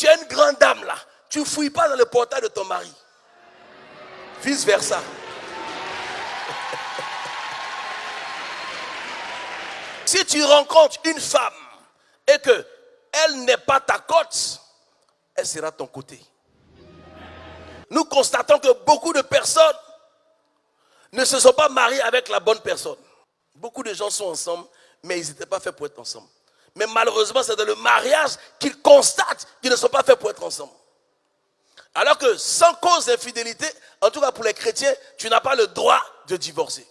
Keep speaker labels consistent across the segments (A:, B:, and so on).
A: tu es une grande dame là, tu ne fouilles pas dans le portail de ton mari. Vice versa. Si tu rencontres une femme et qu'elle n'est pas ta cote, elle sera ton côté. Nous constatons que beaucoup de personnes ne se sont pas mariées avec la bonne personne. Beaucoup de gens sont ensemble, mais ils n'étaient pas faits pour être ensemble. Mais malheureusement, c'est dans le mariage qu'ils constatent qu'ils ne sont pas faits pour être ensemble. Alors que sans cause d'infidélité, en tout cas pour les chrétiens, tu n'as pas le droit de divorcer.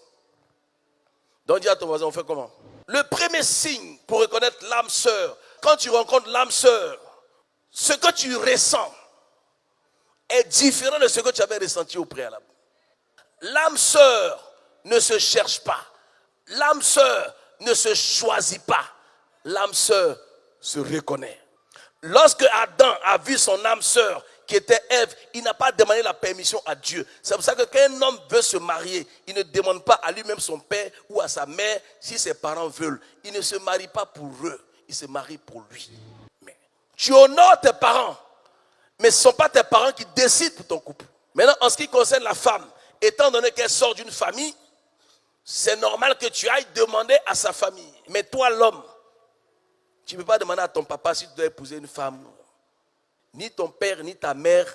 A: Donc dis à ton voisin, on fait comment? Le premier signe pour reconnaître l'âme sœur, quand tu rencontres l'âme sœur, ce que tu ressens est différent de ce que tu avais ressenti au préalable. L'âme sœur ne se cherche pas. L'âme sœur ne se choisit pas. L'âme sœur se reconnaît. Lorsque Adam a vu son âme sœur, qui était Ève, il n'a pas demandé la permission à Dieu. C'est pour ça que quand un homme veut se marier, il ne demande pas à lui-même son père ou à sa mère si ses parents veulent. Il ne se marie pas pour eux, il se marie pour lui. Mais tu honores tes parents, mais ce ne sont pas tes parents qui décident pour ton couple. Maintenant, en ce qui concerne la femme, étant donné qu'elle sort d'une famille, c'est normal que tu ailles demander à sa famille. Mais toi, l'homme, tu ne peux pas demander à ton papa si tu dois épouser une femme. Ni ton père, ni ta mère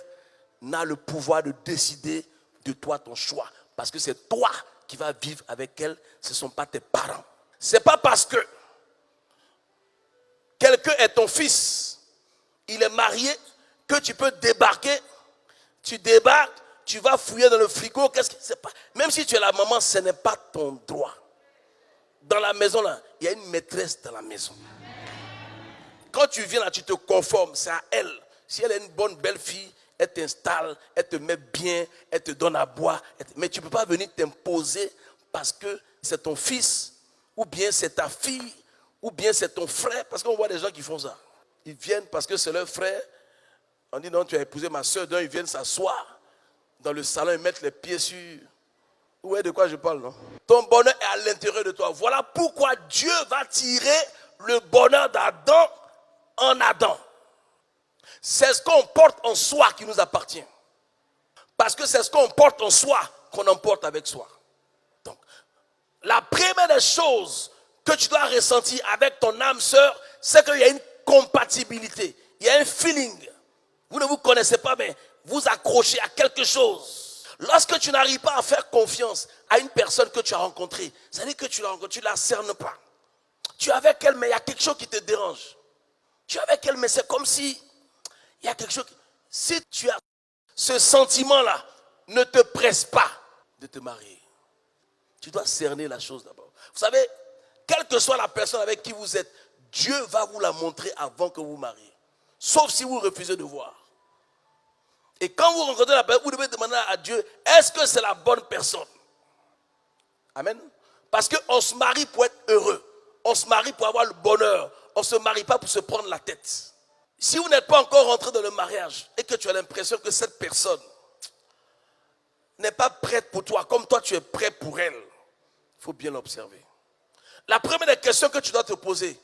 A: n'a le pouvoir de décider de toi ton choix. Parce que c'est toi qui vas vivre avec elle, ce ne sont pas tes parents. Ce n'est pas parce que quelqu'un est ton fils, il est marié, que tu peux débarquer. Tu débarques, tu vas fouiller dans le frigo. Même si tu es la maman, ce n'est pas ton droit. Dans la maison, là, il y a une maîtresse dans la maison. Quand tu viens là, tu te conformes, c'est à elle. Si elle est une bonne belle fille, elle t'installe, elle te met bien, elle te donne à boire. Mais tu ne peux pas venir t'imposer parce que c'est ton fils, ou bien c'est ta fille, ou bien c'est ton frère. Parce qu'on voit des gens qui font ça. Ils viennent parce que c'est leur frère. On dit non, tu as épousé ma soeur. Donc ils viennent s'asseoir dans le salon et mettre les pieds sur... Vous voyez de quoi je parle, non? Ton bonheur est à l'intérieur de toi. Voilà pourquoi Dieu va tirer le bonheur d'Adam en Adam. C'est ce qu'on porte en soi qui nous appartient. Parce que c'est ce qu'on porte en soi qu'on emporte avec soi. Donc, la première des choses que tu dois ressentir avec ton âme sœur, c'est qu'il y a une compatibilité. Il y a un feeling. Vous ne vous connaissez pas, mais vous accrochez à quelque chose. Lorsque tu n'arrives pas à faire confiance à une personne que tu as rencontrée, c'est-à-dire que tu l'as rencontrée, tu ne la cernes pas. Tu es avec elle, mais il y a quelque chose qui te dérange. Tu es avec elle, mais c'est comme si il y a quelque chose. Si tu as ce sentiment-là, ne te presse pas de te marier. Tu dois cerner la chose d'abord. Vous savez, quelle que soit la personne avec qui vous êtes, Dieu va vous la montrer avant que vous vous mariez. Sauf si vous refusez de voir. Et quand vous rencontrez la personne, vous devez demander à Dieu, est-ce que c'est la bonne personne? Amen. Parce qu'on se marie pour être heureux. On se marie pour avoir le bonheur. On ne se marie pas pour se prendre la tête. Si vous n'êtes pas encore rentré dans le mariage et que tu as l'impression que cette personne n'est pas prête pour toi, comme toi tu es prêt pour elle, il faut bien l'observer. La première des questions que tu dois te poser,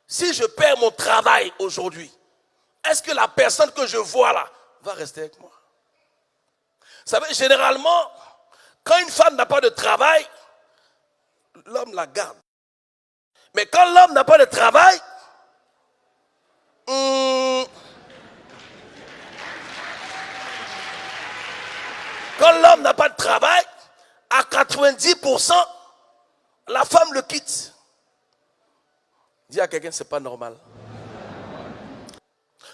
A: si je perds mon travail aujourd'hui, est-ce que la personne que je vois là va rester avec moi? Vous savez, généralement, quand une femme n'a pas de travail, l'homme la garde. Mais quand l'homme n'a pas de travail, quand l'homme n'a pas de travail, à 90%, la femme le quitte. Dis à quelqu'un, c'est pas normal.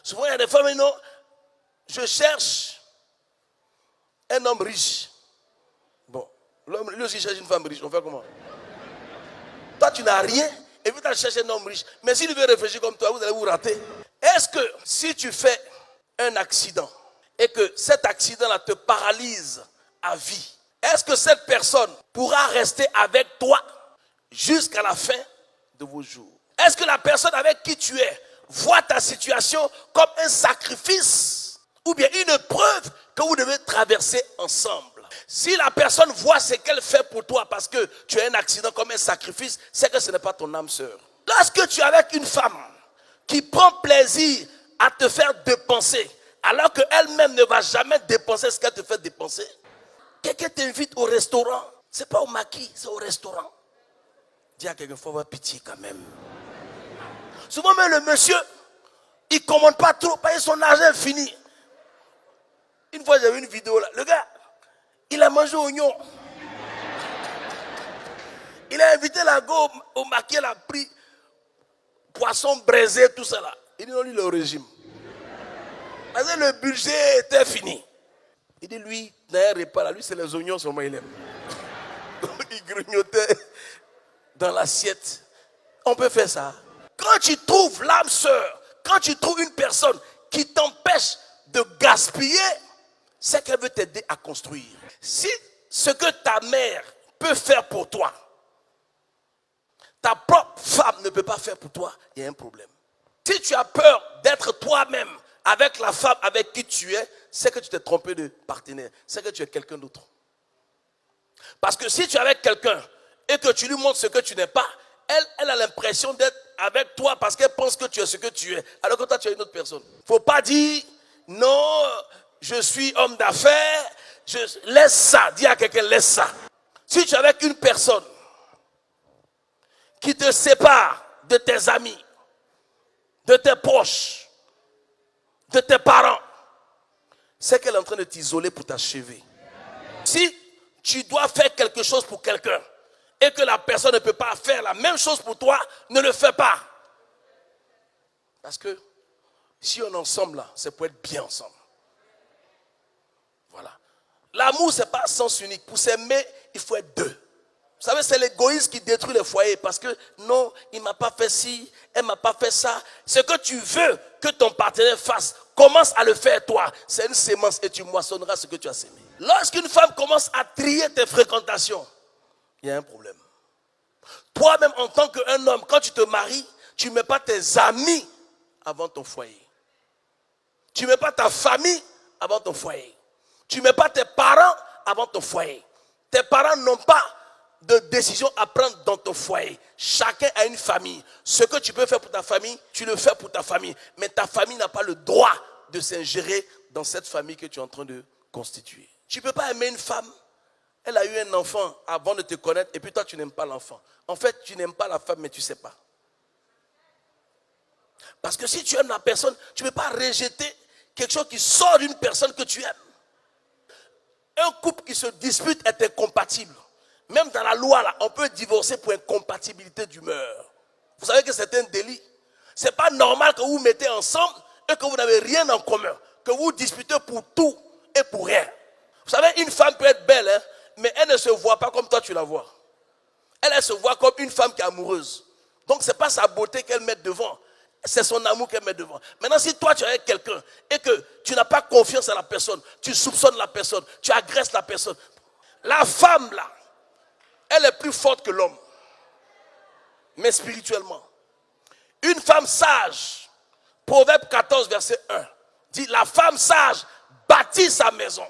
A: Souvent, il y a des femmes qui disent non, je cherche un homme riche. Bon, l'homme lui aussi cherche une femme riche. On fait comment? Toi, tu n'as rien et puis tu as cherché un homme riche. Mais s'il veut réfléchir comme toi, vous allez vous rater. Est-ce que si tu fais un accident et que cet accident-là te paralyse à vie, est-ce que cette personne pourra rester avec toi jusqu'à la fin de vos jours? Est-ce que la personne avec qui tu es voit ta situation comme un sacrifice ou bien une preuve que vous devez traverser ensemble? Si la personne voit ce qu'elle fait pour toi parce que tu as un accident comme un sacrifice, c'est que ce n'est pas ton âme sœur. Lorsque tu es avec une femme qui prend plaisir à te faire dépenser, alors qu'elle-même ne va jamais dépenser ce qu'elle te fait dépenser. Quelqu'un t'invite au restaurant, c'est pas au maquis, c'est au restaurant. Dis à quelqu'un, il faut avoir pitié quand même. Souvent même le monsieur, il ne commande pas trop, parce que son argent est fini. Une fois j'ai vu une vidéo là, le gars, il a mangé oignon. Il a invité la go au maquis, elle a pris poisson braisé, tout ça là. Il dit non, lui, il est au régime. Parce que le budget était fini. Il dit lui, n'a un repas là, lui c'est les oignons seulement il aime. Il grignotait dans l'assiette. On peut faire ça. Quand tu trouves l'âme sœur, quand tu trouves une personne qui t'empêche de gaspiller, c'est qu'elle veut t'aider à construire. Si ce que ta mère peut faire pour toi, ta propre femme ne peut pas faire pour toi, il y a un problème. Si tu as peur d'être toi-même avec la femme avec qui tu es, c'est que tu t'es trompé de partenaire. C'est que tu es quelqu'un d'autre. Parce que si tu es avec quelqu'un et que tu lui montres ce que tu n'es pas, elle a l'impression d'être avec toi parce qu'elle pense que tu es ce que tu es. Alors que toi, tu es une autre personne. Il ne faut pas dire, non, je suis homme d'affaires, laisse ça. Dis à quelqu'un, laisse ça. Si tu es avec une personne qui te sépare de tes amis, de tes proches, de tes parents, c'est qu'elle est en train de t'isoler pour t'achever. Si tu dois faire quelque chose pour quelqu'un et que la personne ne peut pas faire la même chose pour toi, ne le fais pas. Parce que si on est ensemble là, c'est pour être bien ensemble. Voilà. L'amour, c'est pas sens unique. Pour s'aimer, il faut être deux. Vous savez, c'est l'égoïsme qui détruit les foyers. Parce que non, il ne m'a pas fait ci, elle ne m'a pas fait ça. Ce que tu veux que ton partenaire fasse, commence à le faire toi. C'est une sémence et tu moissonneras ce que tu as sémé. Lorsqu'une femme commence à trier tes fréquentations, il y a un problème. Toi-même, en tant qu'un homme, quand tu te maries, tu ne mets pas tes amis avant ton foyer. Tu ne mets pas ta famille avant ton foyer. Tu ne mets pas tes parents avant ton foyer. Tes parents n'ont pas de décision à prendre dans ton foyer. Chacun a une famille. Ce que tu peux faire pour ta famille, tu le fais pour ta famille. Mais ta famille n'a pas le droit de s'ingérer dans cette famille que tu es en train de constituer. Tu ne peux pas aimer une femme. Elle a eu un enfant avant de te connaître et puis toi tu n'aimes pas l'enfant. En fait, tu n'aimes pas la femme mais tu ne sais pas. Parce que si tu aimes la personne, tu ne peux pas rejeter quelque chose qui sort d'une personne que tu aimes. Un couple qui se dispute est incompatible. Même dans la loi, là, on peut divorcer pour incompatibilité d'humeur. Vous savez que c'est un délit. Ce n'est pas normal que vous vous mettez ensemble et que vous n'avez rien en commun. Que vous vous disputez pour tout et pour rien. Vous savez, une femme peut être belle, hein, mais elle ne se voit pas comme toi tu la vois. Elle se voit comme une femme qui est amoureuse. Donc ce n'est pas sa beauté qu'elle met devant. C'est son amour qu'elle met devant. Maintenant, si toi tu es avec quelqu'un et que tu n'as pas confiance à la personne, tu soupçonnes la personne, tu agresses la personne. La femme là, elle est plus forte que l'homme. Mais spirituellement. Une femme sage, Proverbe 14, verset 1, dit la femme sage bâtit sa maison.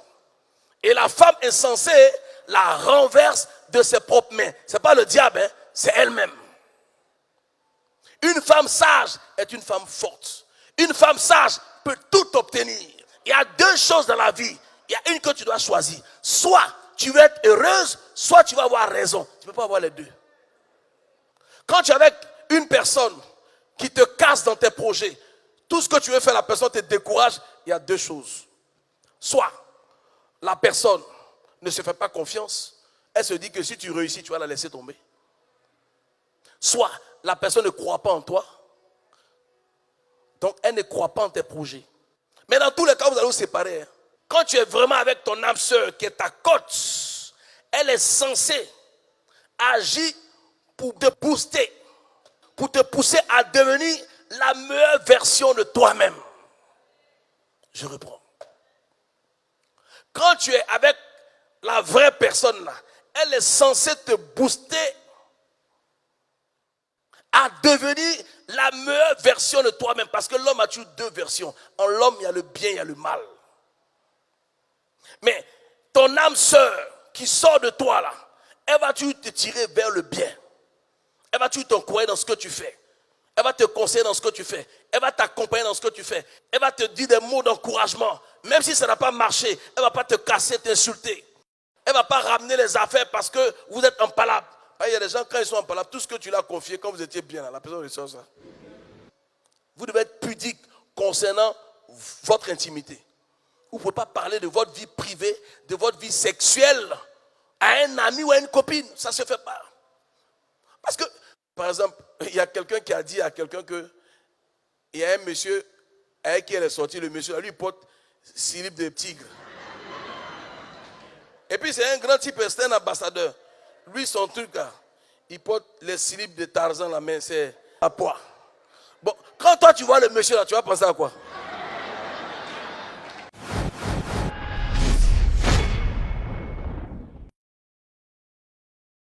A: Et la femme insensée la renverse de ses propres mains. Ce n'est pas le diable, hein, c'est elle-même. Une femme sage est une femme forte. Une femme sage peut tout obtenir. Il y a deux choses dans la vie. Il y a une que tu dois choisir. Soit tu veux être heureuse, soit tu vas avoir raison. Tu ne peux pas avoir les deux. Quand tu es avec une personne qui te casse dans tes projets, tout ce que tu veux faire, la personne te décourage, il y a deux choses. Soit la personne ne se fait pas confiance, elle se dit que si tu réussis, tu vas la laisser tomber. Soit la personne ne croit pas en toi, donc elle ne croit pas en tes projets. Mais dans tous les cas, vous allez vous séparer. Quand tu es vraiment avec ton âme sœur qui est ta côte, elle est censée agir pour te booster, pour te pousser à devenir la meilleure version de toi-même. Je reprends. Quand tu es avec la vraie personne là, elle est censée te booster à devenir la meilleure version de toi-même. Parce que l'homme a toujours deux versions. En l'homme, il y a le bien, il y a le mal. Mais ton âme sœur qui sort de toi là, elle va toujours te tirer vers le bien. Elle va toujours t'encourager dans ce que tu fais. Elle va te conseiller dans ce que tu fais. Elle va t'accompagner dans ce que tu fais. Elle va te dire des mots d'encouragement. Même si ça n'a pas marché, elle ne va pas te casser, t'insulter. Elle ne va pas ramener les affaires parce que vous êtes en palabre. Il y a des gens, quand ils sont en palabre, tout ce que tu l'as confié, quand vous étiez bien là, la personne ressort ça. Vous devez être pudique concernant votre intimité. Vous ne pouvez pas parler de votre vie privée, de votre vie sexuelle à un ami ou à une copine. Ça ne se fait pas. Parce que, par exemple, il y a quelqu'un qui a dit à quelqu'un que il y a un monsieur avec qui elle est sortie, le monsieur, lui, il porte slip de tigre. Et puis, c'est un grand type, c'est un ambassadeur. Lui, son truc, là, il porte les slips de Tarzan, la main, c'est à poids. Bon, quand toi, tu vois le monsieur, là, tu vas penser à quoi?